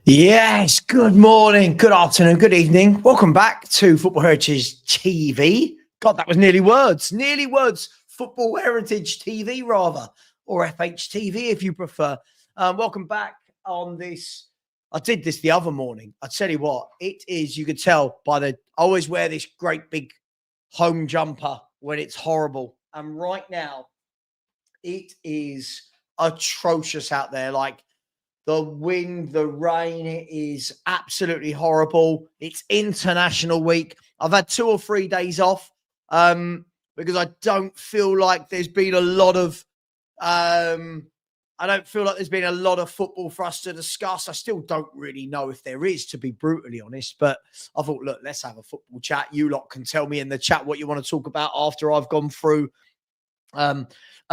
Yes, good morning, good afternoon, good evening. Welcome back to Football Heritage TV. God, that was nearly words. Nearly words. Football Heritage TV, rather, or FHTV if you prefer. Welcome back on this. I did this the other morning. I tell you what, it is, you could tell by I always wear this great big home jumper when it's horrible. And right now, it is atrocious out there. Like, the wind, the rain, it is absolutely horrible. It's international week. I've had 2 or 3 days off because I don't feel like there's been a lot of I don't feel like there's been a lot of football for us to discuss. I still don't really know if there is, to be brutally honest. But I thought, look, let's have a football chat. You lot can tell me in the chat what you want to talk about after I've gone through a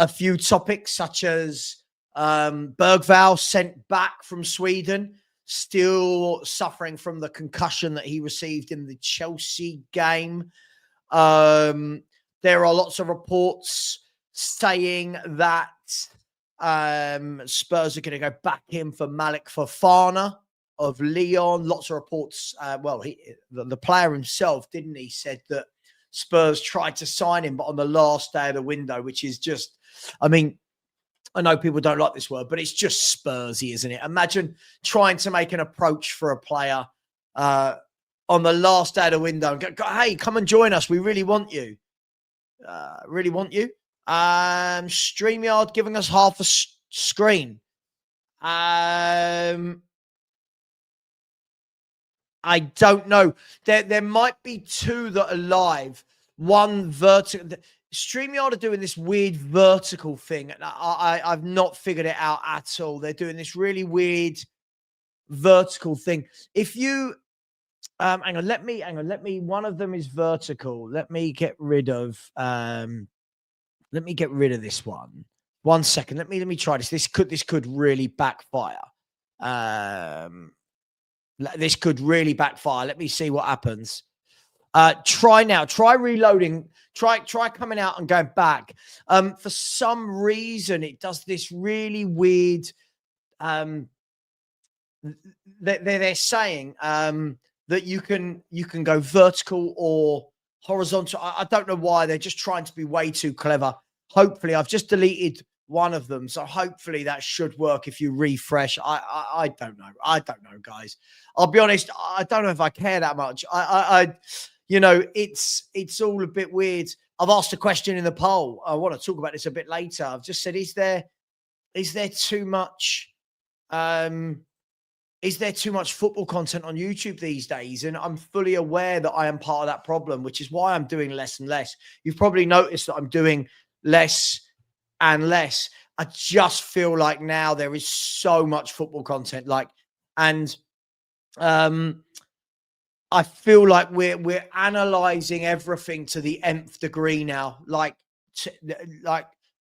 few topics, such as Bergvall sent back from Sweden, still suffering from the concussion that he received in the Chelsea game. There are lots of reports saying that Spurs are going to go back in for Malik Fofana of Lyon. Lots of reports. The player himself, didn't he, said that Spurs tried to sign him, but on the last day of the window, which is just, I mean, I know people don't like this word, but it's just Spursy, isn't it? Imagine trying to make an approach for a player on the last day of the window and go, hey, come and join us. We really want you. Really want you. StreamYard giving us half a screen. I don't know. There might be two that are live. One vertical. StreamYard are doing this weird vertical thing. I've not figured it out at all. They're doing this really weird vertical thing. If you hang on, let me one of them is vertical. Let me get rid of this one. 1 second. Let me try this. This could really backfire. This could really backfire. Let me see what happens. Try now. Try reloading. Try coming out and going back. For some reason, it does this really weird. They're saying that you can go vertical or horizontal. I don't know why. They're just trying to be way too clever. Hopefully, I've just deleted one of them, so hopefully that should work if you refresh. I don't know. I don't know, guys. I'll be honest. I don't know if I care that much. It's all a bit weird. I've asked a question in the poll. I want to talk about this a bit later. I've just said, is there too much? Is there too much football content on YouTube these days? And I'm fully aware that I am part of that problem, which is why I'm doing less and less. You've probably noticed that I'm doing less and less. I just feel like now there is so much football content, and I feel like we're analyzing everything to the nth degree now. Like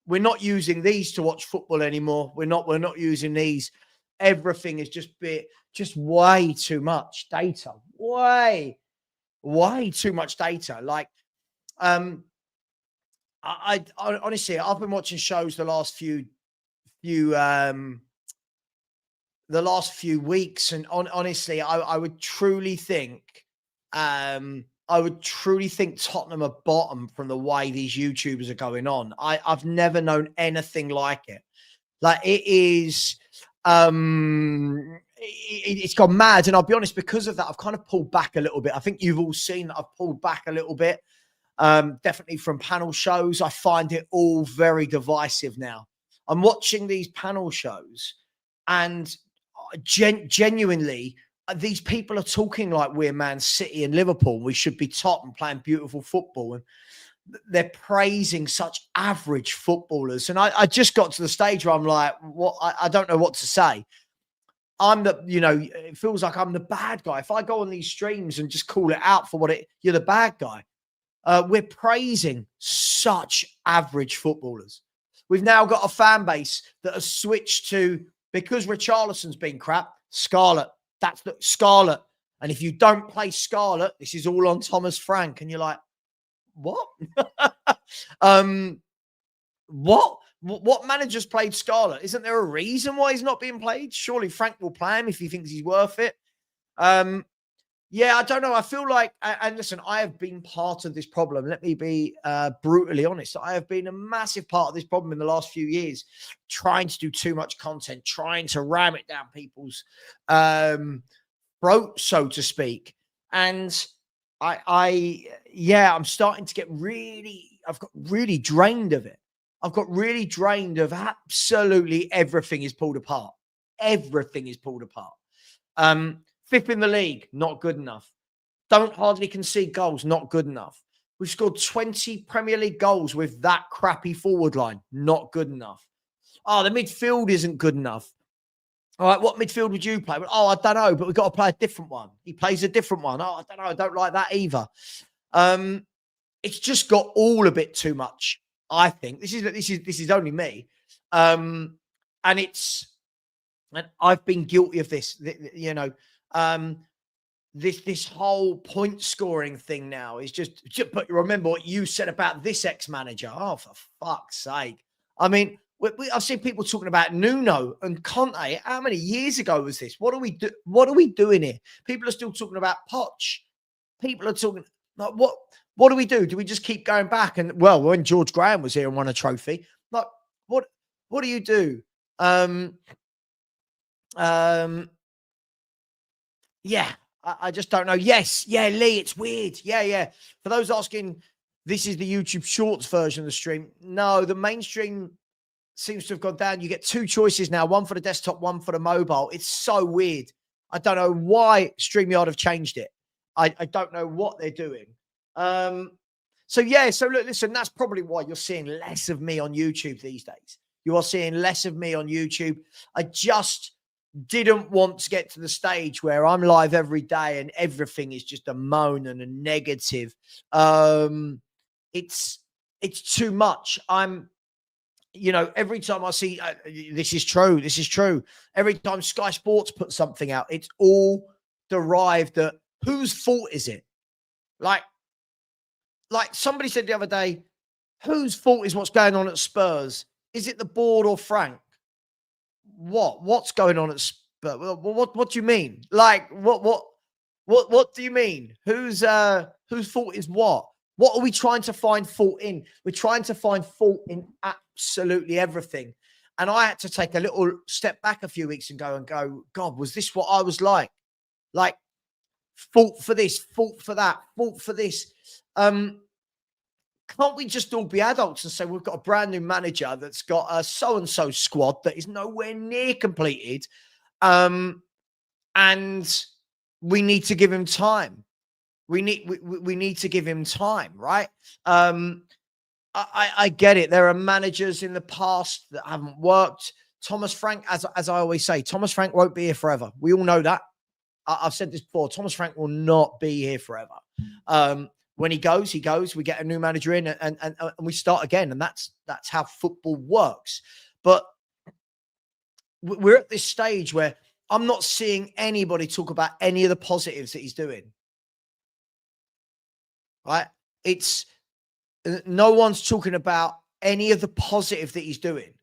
we're not using these to watch football anymore. We're not using these. Everything is just way too much data. Way too much data. Like, I honestly, I've been watching shows the last few weeks, and honestly, I would truly think, Tottenham are bottom from the way these YouTubers are going on. I've never known anything like it. Like, it is, it's gone mad. And I'll be honest, because of that, I've kind of pulled back a little bit. I think you've all seen that I've pulled back a little bit. Definitely from panel shows. I find it all very divisive now. I'm watching these panel shows, and genuinely, these people are talking like we're Man City and Liverpool. We should be top and playing beautiful football. And they're praising such average footballers. And I just got to the stage where I'm like, what? I don't know what to say. It feels like I'm the bad guy. If I go on these streams and just call it out for you're the bad guy. We're praising such average footballers. We've now got a fan base that has switched to, because Richarlison's been crap, Scarlett. That's the Scarlett. And if you don't play Scarlett, this is all on Thomas Frank. And you're like, what? What? What manager's played Scarlett? Isn't there a reason why he's not being played? Surely Frank will play him if he thinks he's worth it. Yeah, I don't know. I feel like, and listen, I have been part of this problem. Let me be brutally honest. I have been a massive part of this problem in the last few years, trying to do too much content, trying to ram it down people's throat, so to speak. And I'm starting to get I've got really drained of it. I've got really drained of absolutely everything is pulled apart. Everything is pulled apart. Fifth in the league, not good enough. Don't hardly concede goals, not good enough. We've scored 20 Premier League goals with that crappy forward line, not good enough. Oh, the midfield isn't good enough. All right, what midfield would you play? Oh, I don't know, but we've got to play a different one. He plays a different one. Oh, I don't know. I don't like that either. It's just got all a bit too much, I think. This is only me. And I've been guilty of this, you know. This whole point scoring thing now is just, but remember what you said about this ex-manager. Oh, for fuck's sake. I mean, I've seen people talking about Nuno and Conte. How many years ago was this? What are we doing here? People are still talking about Poch. People are talking like, what do we do? Do we just keep going back? And well, when George Graham was here and won a trophy, like what do you do? Yeah, I just don't know. Yes, yeah, Lee, it's weird. Yeah. For those asking, this is the YouTube Shorts version of the stream. No, the mainstream seems to have gone down. You get two choices now, one for the desktop, one for the mobile. It's so weird. I don't know why StreamYard have changed it. I don't know what they're doing. So look, listen, that's probably why you're seeing less of me on YouTube these days. You are seeing less of me on YouTube. I just didn't want to get to the stage where I'm live every day and everything is just a moan and a negative. It's too much. Every time I see this is true. Every time Sky Sports puts something out, it's all derived at whose fault is it? Like somebody said the other day, whose fault is what's going on at Spurs? Is it the board or Frank? What's going on at Spurs? What do you mean? Like what do you mean? Whose fault is what? What are we trying to find fault in? We're trying to find fault in absolutely everything. And I had to take a little step back a few weeks ago and go, God, was this what I was like? Like, fault for this, fault for that, fault for this. Can't we just all be adults and say we've got a brand new manager that's got a so-and-so squad that is nowhere near completed, and we need to give him time. We need to give him time, right? I get it. There are managers in the past that haven't worked. Thomas Frank, as I always say, Thomas Frank won't be here forever. We all know that. I've said this before. Thomas Frank will not be here forever. When he goes. We get a new manager in, and we start again, and that's how football works. But we're at this stage where I'm not seeing anybody talk about any of the positives that he's doing. Right? It's no one's talking about any of the positive that he's doing.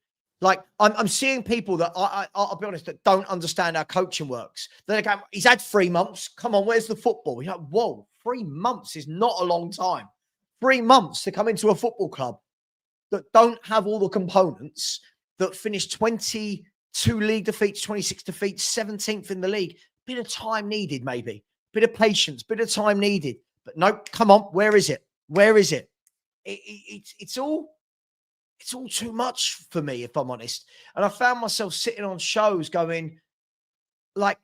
Like I'm seeing people that I'll be honest, that don't understand how coaching works. They're like, he's had 3 months. Come on, where's the football? You're like, whoa, 3 months is not a long time. 3 months to come into a football club that don't have all the components, that finished 22 league defeats, 26 defeats, 17th in the league. Bit of time needed, maybe. Bit of patience, bit of time needed. But no, come on, where is it? Where is it? It's all too much for me, if I'm honest. And I found myself sitting on shows going, like,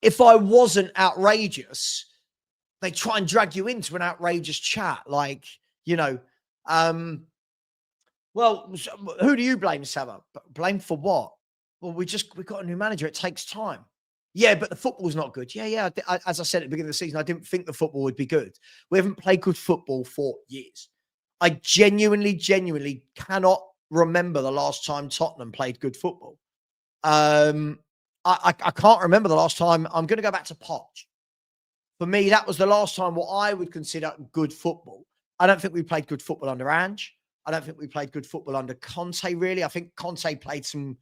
if I wasn't outrageous, they try and drag you into an outrageous chat. Like, well, who do you blame, Sava? Blame for what? Well, we got a new manager. It takes time. Yeah, but the football's not good. Yeah. As I said at the beginning of the season, I didn't think the football would be good. We haven't played good football for years. I genuinely cannot remember the last time Tottenham played good football. I can't remember the last time. I'm going to go back to Poch. For me, that was the last time what I would consider good football. I don't think we played good football under Ange. I don't think we played good football under Conte, really. I think Conte played some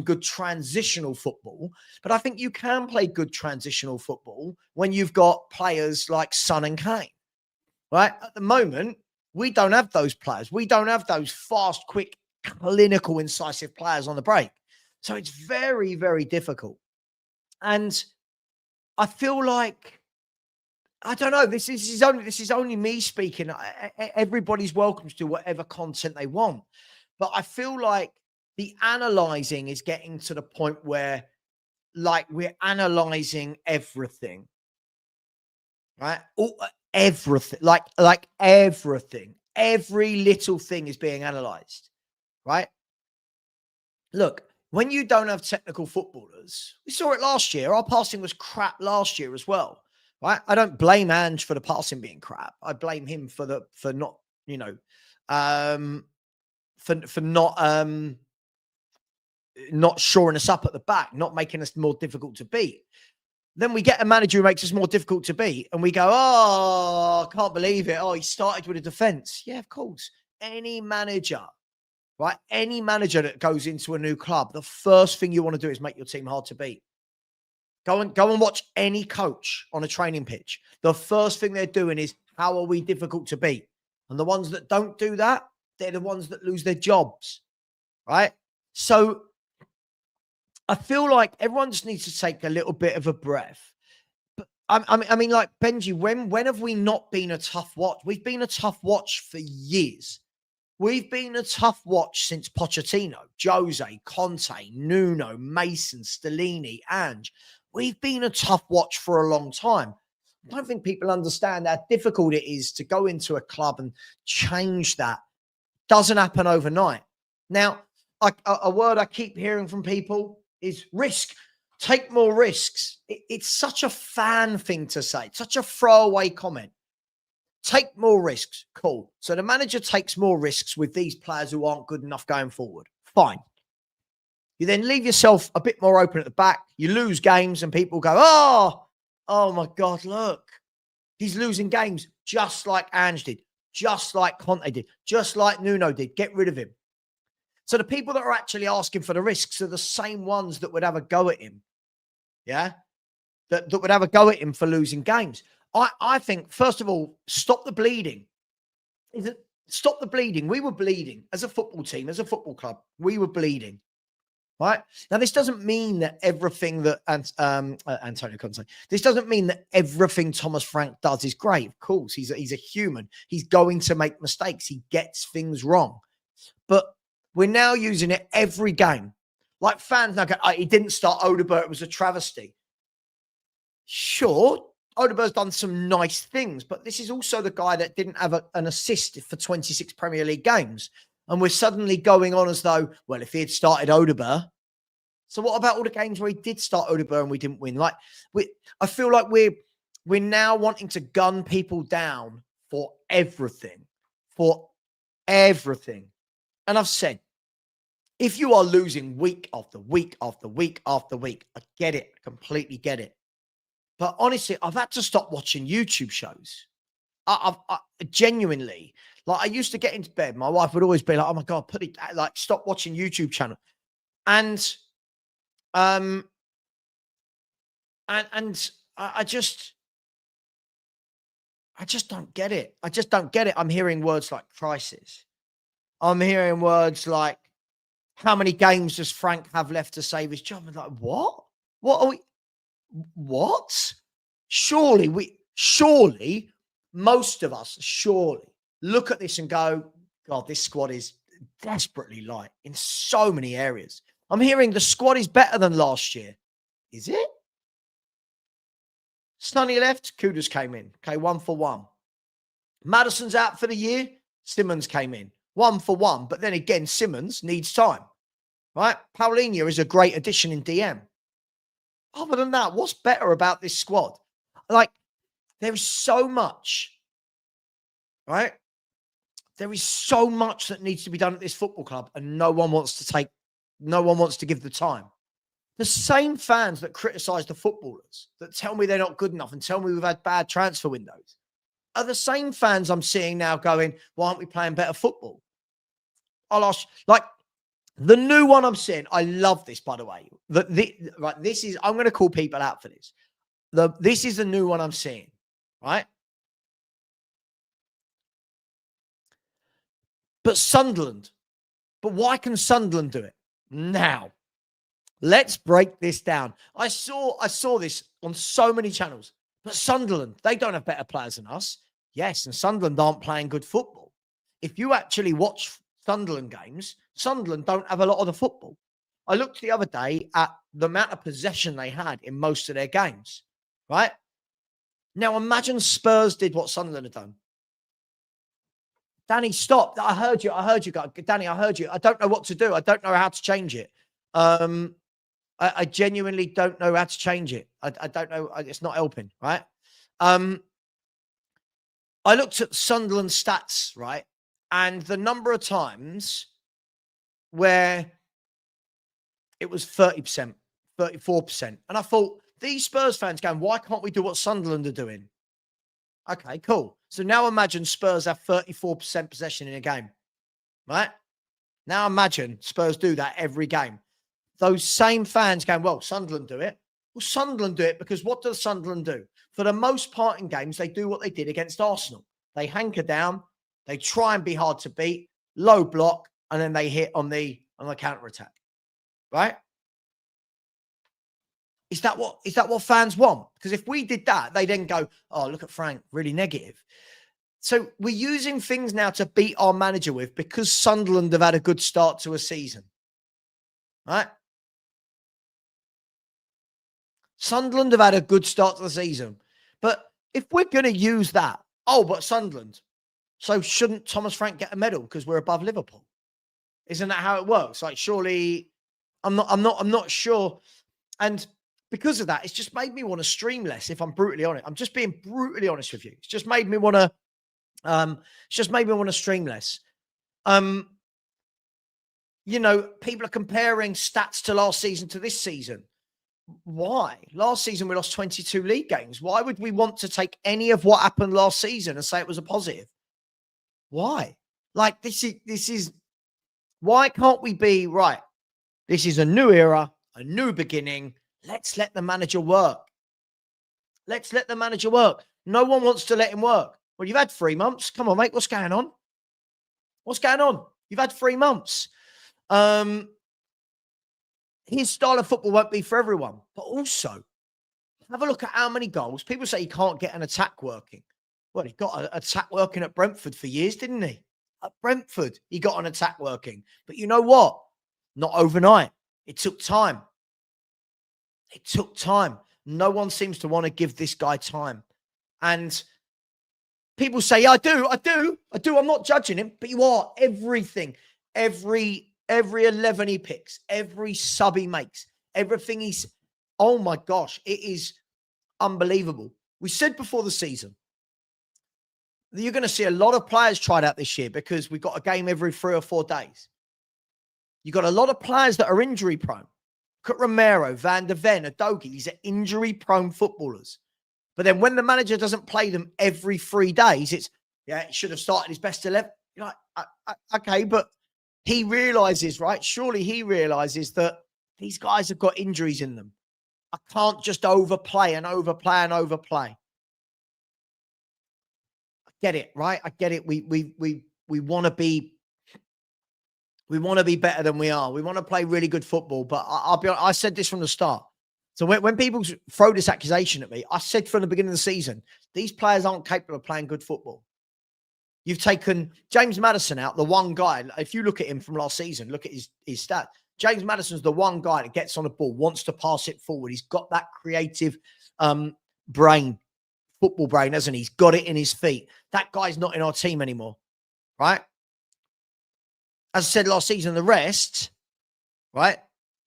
good transitional football, but I think you can play good transitional football when you've got players like Son and Kane, right? At the moment, we don't have those players. We don't have those fast, quick, clinical, incisive players on the break. So it's very, very difficult. And I feel like, I don't know, this is only me speaking. Everybody's welcome to do whatever content they want. But I feel like the analyzing is getting to the point where, like, we're analyzing everything, right? Everything, like everything. Every little thing is being analyzed, right? Look, when you don't have technical footballers, we saw it last year. Our passing was crap last year as well, right? I don't blame Ange for the passing being crap. I blame him for not, for not shoring us up at the back, not making us more difficult to beat. Then we get a manager who makes us more difficult to beat, and we go, oh, I can't believe it. Oh, he started with a defense. Yeah, of course. Any manager, right? Any manager that goes into a new club, the first thing you want to do is make your team hard to beat. Go and watch any coach on a training pitch. The first thing they're doing is, how are we difficult to beat? And the ones that don't do that, they're the ones that lose their jobs, right? So I feel like everyone just needs to take a little bit of a breath. But I mean, like, Benji, when have we not been a tough watch? We've been a tough watch for years. We've been a tough watch since Pochettino, Jose, Conte, Nuno, Mason, Stellini, Ange. We've been a tough watch for a long time. I don't think people understand how difficult it is to go into a club and change that. Doesn't happen overnight. Now, a word I keep hearing from people is risk. Take more risks. It's such a fan thing to say. It's such a throwaway comment. Take more risks. Cool. So the manager takes more risks with these players who aren't good enough going forward. Fine. You then leave yourself a bit more open at the back. You lose games and people go, oh my God, look. He's losing games just like Ange did, just like Conte did, just like Nuno did. Get rid of him. So the people that are actually asking for the risks are the same ones that would have a go at him. Yeah? That would have a go at him for losing games. I think, first of all, stop the bleeding. Stop the bleeding. We were bleeding as a football team, as a football club. We were bleeding, right? Now, this doesn't mean that everything that Antonio Conte, this doesn't mean that everything Thomas Frank does is great. Of course, he's a human. He's going to make mistakes. He gets things wrong. But we're now using it every game. Like, fans now go, he didn't start Odegaard. It was a travesty. Sure, Odegaard's done some nice things, but this is also the guy that didn't have an assist for 26 Premier League games. And we're suddenly going on as though, well, if he had started Odegaard. So what about all the games where he did start Odegaard and we didn't win? Like, I feel like we're now wanting to gun people down for everything. And I've said, if you are losing week after week after week after week, I get it, completely get it. But honestly, I've had to stop watching YouTube shows. I genuinely, like, I used to get into bed. My wife would always be like, "Oh my God, stop watching YouTube channel." And I just don't get it. I just don't get it. I'm hearing words like crisis. I'm hearing words like, how many games does Frank have left to save his job? I'm like, what? What are we? What? Surely most of us look at this and go, God, this squad is desperately light in so many areas. I'm hearing the squad is better than last year. Is it? Sonny left, Kudus came in. Okay, 1 for 1. Maddison's out for the year. Simmons came in. 1 for 1. But then again, Simmons needs time. Right? Paulinho is a great addition in DM. Other than that, what's better about this squad? Like, there is so much, right? There is so much that needs to be done at this football club, and no one wants to give the time. The same fans that criticize the footballers, that tell me they're not good enough and tell me we've had bad transfer windows, are the same fans I'm seeing now going, why aren't we playing better football? I'll ask, like, the new one I'm seeing. I love this, by the way. Right, this is, I'm going to call people out for this. This is the new one I'm seeing, right? But Sunderland. But why can Sunderland do it? Now, let's break this down. I saw this on so many channels. But Sunderland, they don't have better players than us. Yes, and Sunderland aren't playing good football. If you actually watch Sunderland games, Sunderland don't have a lot of the football. I looked the other day at the amount of possession they had in most of their games, right? Now imagine Spurs did what Sunderland had done. Danny, stop. I heard you. Danny, I heard you. I don't know what to do. I don't know how to change it. I genuinely don't know how to change it. I don't know. It's not helping, right? I looked at Sunderland stats, right? And the number of times where it was 30%, 34%. And I thought, these Spurs fans going, why can't we do what Sunderland are doing? Okay, cool. So now imagine Spurs have 34% possession in a game, right? Now imagine Spurs do that every game. Those same fans going, well, Sunderland do it. Well, Sunderland do it because what does Sunderland do? For the most part in games, they do what they did against Arsenal. They hanker down, they try and be hard to beat, low block, and then they hit on the counter-attack, right? Is that what fans want? Because if we did that, they then go, oh, look at Frank, really negative. So we're using things now to beat our manager with because Sunderland have had a good start to a season, right? Sunderland have had a good start to the season. But if we're going to use that, but Sunderland, so shouldn't Thomas Frank get a medal because we're above Liverpool? Isn't that how it works? Like, surely I'm not sure. And because of that, it's just made me want to stream less, if I'm brutally honest. I'm just being brutally honest with you. It's just made me want to stream less. People are comparing stats to last season to this season. Why? Last season we lost 22 league games. Why would we want to take any of what happened last season and say it was a positive? Why? Like, this is why can't we be right? This is a new era, a new beginning. Let's let the manager work. Let's let the manager work. No one wants to let him work. Well, you've had 3 months. Come on, mate. What's going on? What's going on? You've had 3 months. His style of football won't be for everyone. But also, have a look at how many goals. People say he can't get an attack working. Well, he got an attack working at Brentford for years, didn't he? At Brentford, he got an attack working. But you know what? Not overnight. It took time. It took time. No one seems to want to give this guy time. And people say, yeah, I do. I'm not judging him, but you are. Everything, every 11 he picks, every sub he makes, everything oh my gosh, it is unbelievable. We said before the season that you're going to see a lot of players tried out this year because we've got a game every 3 or 4 days. You've got a lot of players that are injury prone. Look at Romero, Van der Ven, Udogie. These are injury prone footballers. But then when the manager doesn't play them every 3 days, he should have started his best 11. You're like, okay, but he realizes, right? Surely he realizes that these guys have got injuries in them. I can't just overplay. I get it, right? I get it. We want to be better than we are. We want to play really good football. But I'll be honest, I said this from the start. So when people throw this accusation at me, I said from the beginning of the season, these players aren't capable of playing good football. You've taken James Maddison out, the one guy. If you look at him from last season, look at his stats. James Maddison's the one guy that gets on the ball, wants to pass it forward. He's got that creative brain, football brain, hasn't he? He's got it in his feet. That guy's not in our team anymore, right? As I said last season, the rest, right?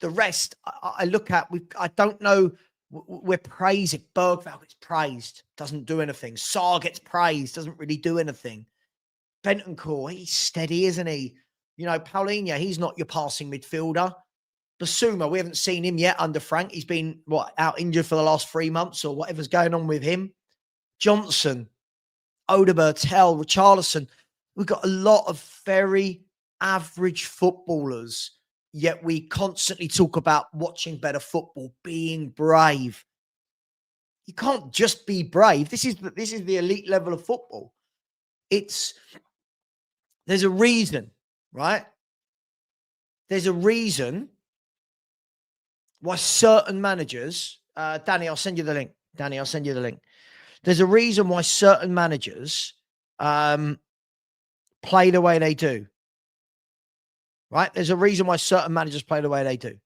The rest I look at, I don't know. We're praising. Bergvall gets praised, doesn't do anything. Sarr gets praised, doesn't really do anything. Bentancur, he's steady, isn't he? Paulinho, he's not your passing midfielder. Basuma, we haven't seen him yet under Frank. He's been, out injured for the last 3 months or whatever's going on with him. Johnson, Odebertel, Richarlison. We've got a lot of very average footballers, yet we constantly talk about watching better football, being brave. You can't just be brave. This is the elite level of football. There's a reason, right? There's a reason why certain managers, Danny, I'll send you the link. Danny, I'll send you the link. There's a reason why certain managers play the way they do, right? There's a reason why certain managers play the way they do.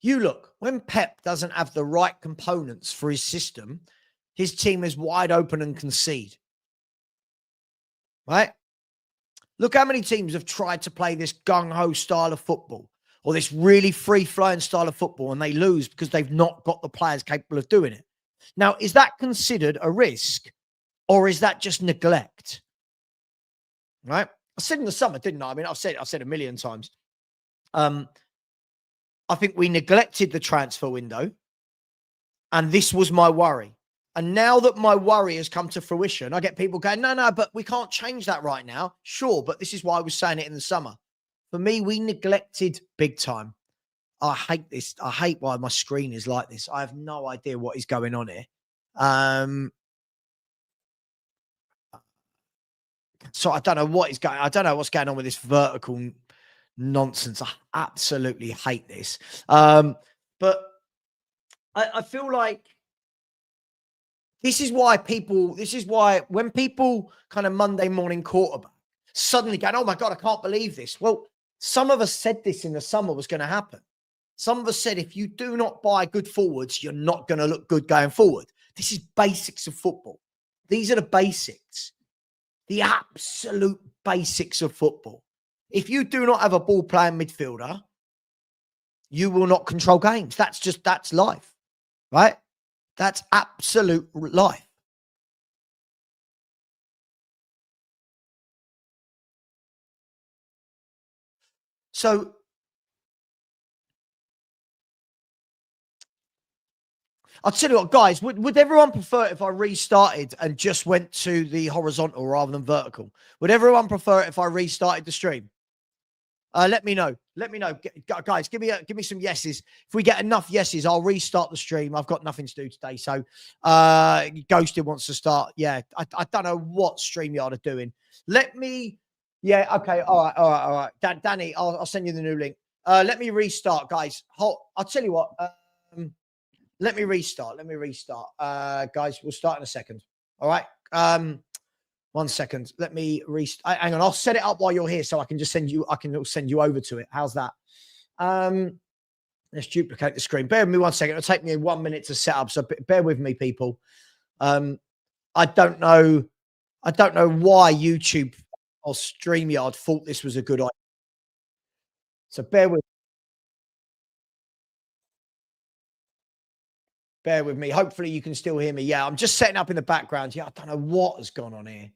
You look, when Pep doesn't have the right components for his system, his team is wide open and concede, right? Look how many teams have tried to play this gung-ho style of football or this really free-flowing style of football, and they lose because they've not got the players capable of doing it. Now, is that considered a risk, or is that just neglect? Right? I said in the summer, didn't I? I mean, I've said a million times. I think we neglected the transfer window, and this was my worry. And now that my worry has come to fruition, I get people going, no, but we can't change that right now. Sure, but this is why I was saying it in the summer. For me, we neglected big time. I hate this. I hate why my screen is like this. I have no idea what is going on here. So I don't know what is going. I don't know what's going on with this vertical nonsense. I absolutely hate this. But I feel like this is why when people kind of Monday morning quarterback suddenly going, oh my God, I can't believe this. Well, some of us said this in the summer was going to happen. Some of us said, if you do not buy good forwards, you're not going to look good going forward. This is basics of football. These are the basics, the absolute basics of football. If you do not have a ball playing midfielder, you will not control games. That's life, right? That's absolute life. So I'll tell you what, guys, would everyone prefer it if I restarted and just went to the horizontal rather than vertical? Would everyone prefer it if I restarted the stream? Let me know. Let me know. Guys, give me some yeses. If we get enough yeses, I'll restart the stream. I've got nothing to do today. So Ghosted wants to start. Yeah, I don't know what StreamYard are doing. Yeah, okay. All right. Danny, I'll send you the new link. Let me restart, guys. I'll tell you what. Let me restart. Guys, we'll start in a second. All right. 1 second. Let me restart. Hang on. I'll set it up while you're here so I can just send you over to it. How's that? Let's duplicate the screen. Bear with me 1 second. It'll take me 1 minute to set up. So bear with me, people. I don't know why YouTube or StreamYard thought this was a good idea. So bear with me. Hopefully you can still hear me. Yeah, I'm just setting up in the background. Yeah, I don't know what has gone on here.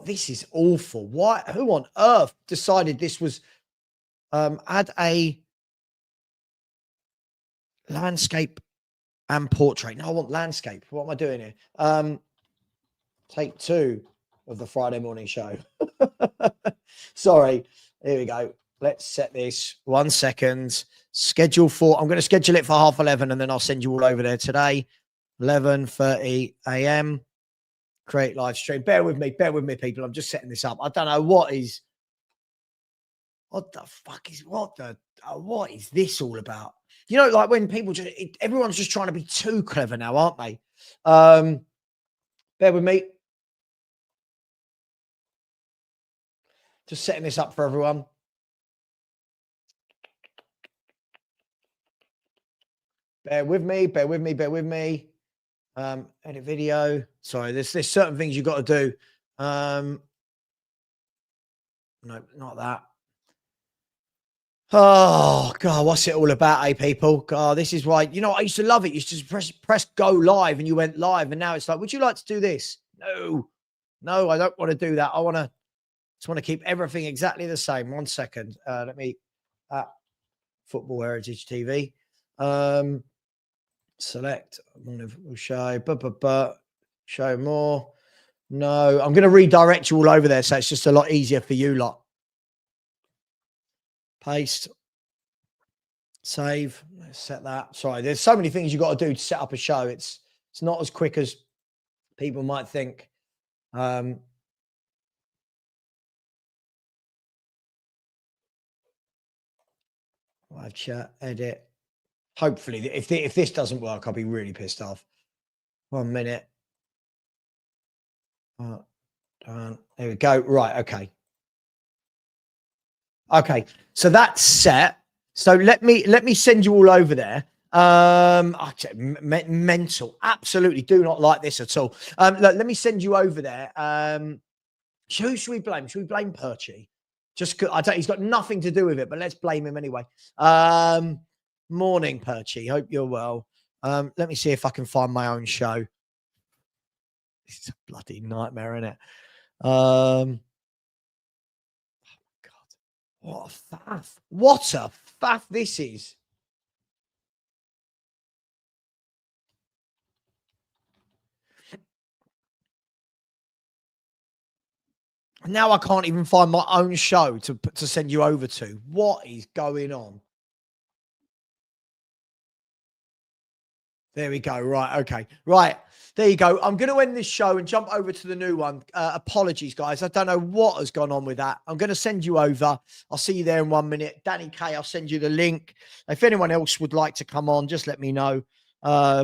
This is awful. Why? Who on earth decided this was add a landscape and portrait? No, I want landscape. What am I doing here? Take 2 of the Friday morning show. Sorry. Here we go. Let's set this 1 second. Schedule for, I'm going to schedule it for 11:30 and then I'll send you all over there today. 11:30 a.m. Create live stream. Bear with me, people. I'm just setting this up. I don't know what the fuck is, what is this all about? You know, like when people everyone's just trying to be too clever now, aren't they? Bear with me. Just setting this up for everyone. Bear with me. Edit video. Sorry, there's certain things you've got to do. No, not that. Oh God, what's it all about, people? God, this is why, I used to love it. You used to just press go live and you went live, and now it's like, would you like to do this? No, I don't want to do that. I just want to keep everything exactly the same. 1 second. Let me Football Heritage TV. Select. We'll show. Show more. No, I'm going to redirect you all over there, so it's just a lot easier for you lot. Paste. Save. Let's set that. Sorry, there's so many things you've got to do to set up a show. It's not as quick as people might think. Live chat, edit. Hopefully, if this doesn't work, I'll be really pissed off. 1 minute. There we go. Right. Okay. Okay. So that's set. So let me send you all over there. Mental. Absolutely do not like this at all. Look, let me send you over there. Who should we blame? Should we blame Perchy? Just he's got nothing to do with it, but let's blame him anyway. Morning, Perchy. Hope you're well. Let me see if I can find my own show. It's a bloody nightmare, isn't it? Oh my God. What a faff. What a faff this is. Now I can't even find my own show to send you over to. What is going on? There we go. Right. Okay. Right. There you go. I'm going to end this show and jump over to the new one. Apologies, guys. I don't know what has gone on with that. I'm going to send you over. I'll see you there in 1 minute. Danny K, I'll send you the link. If anyone else would like to come on, just let me know.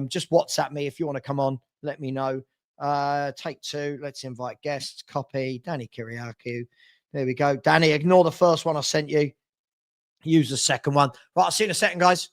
Just WhatsApp me if you want to come on. Let me know. Take two. Let's invite guests. Copy. Danny Kiriakou. There we go. Danny, ignore the first one I sent you. Use the second one. Right. I'll see you in a second, guys.